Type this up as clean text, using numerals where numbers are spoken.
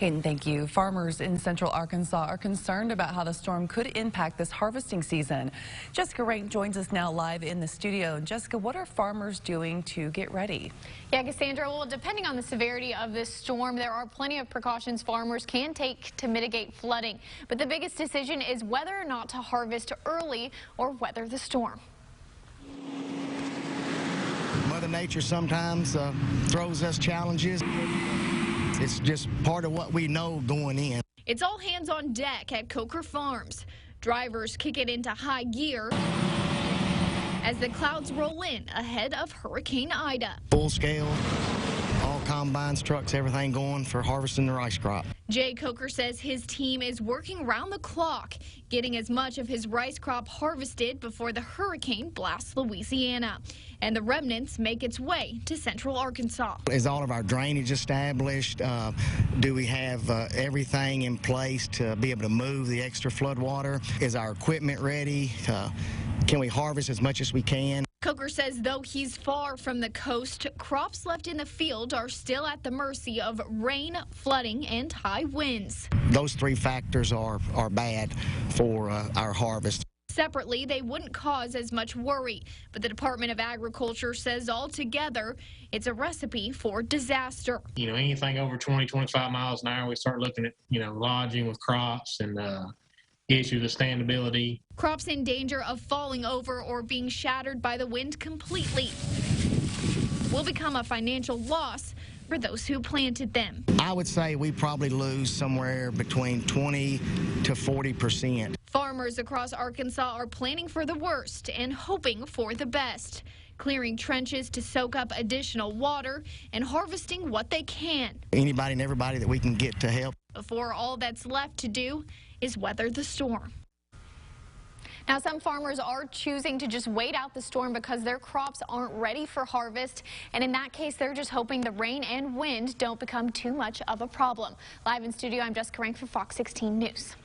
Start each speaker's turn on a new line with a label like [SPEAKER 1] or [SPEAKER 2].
[SPEAKER 1] Hayden, thank you. Farmers in central Arkansas are concerned about how the storm could impact this harvesting season. Jessica Rank joins us now live in the studio. Jessica, what are farmers doing to get ready?
[SPEAKER 2] Yeah, Cassandra, well, depending on the severity of this storm, there are plenty of precautions farmers can take to mitigate flooding. But the biggest decision is whether or not to harvest early or weather the storm.
[SPEAKER 3] Mother Nature sometimes throws us challenges. It's just part of what we know going in.
[SPEAKER 2] It's all hands on deck at Coker Farms. Drivers kick it into high gear as the clouds roll in ahead of Hurricane Ida.
[SPEAKER 3] Full scale, all combines, trucks, everything going for harvesting the rice crop.
[SPEAKER 2] Jay Coker says his team is working round the clock, getting as much of his rice crop harvested before the hurricane blasts Louisiana. And the remnants make its way to central Arkansas.
[SPEAKER 3] Is all of our drainage established? Do we have everything in place to be able to move the extra flood water? Is our equipment ready? Can we harvest as much as we can?
[SPEAKER 2] Coker says though he's far from the coast, crops left in the field are still at the mercy of rain, flooding, and high winds.
[SPEAKER 3] Those three factors are bad for our harvest.
[SPEAKER 2] Separately, they wouldn't cause as much worry, but the Department of Agriculture says altogether it's a recipe for disaster.
[SPEAKER 4] Anything over 20, 25 miles an hour, we start looking at, lodging with crops and issues of standability.
[SPEAKER 2] Crops in danger of falling over or being shattered by the wind completely will become a financial loss for those who planted them.
[SPEAKER 3] I would say we probably lose somewhere between 20 to 40%.
[SPEAKER 2] Farmers across Arkansas are planning for the worst and hoping for the best, clearing trenches to soak up additional water and harvesting what they can.
[SPEAKER 3] Anybody and everybody that we can get to help.
[SPEAKER 2] Before all that's left to do is weather the storm. Now, some farmers are choosing to just wait out the storm because their crops aren't ready for harvest. And in that case, they're just hoping the rain and wind don't become too much of a problem. Live in studio, I'm Jessica Rank for Fox 16 News.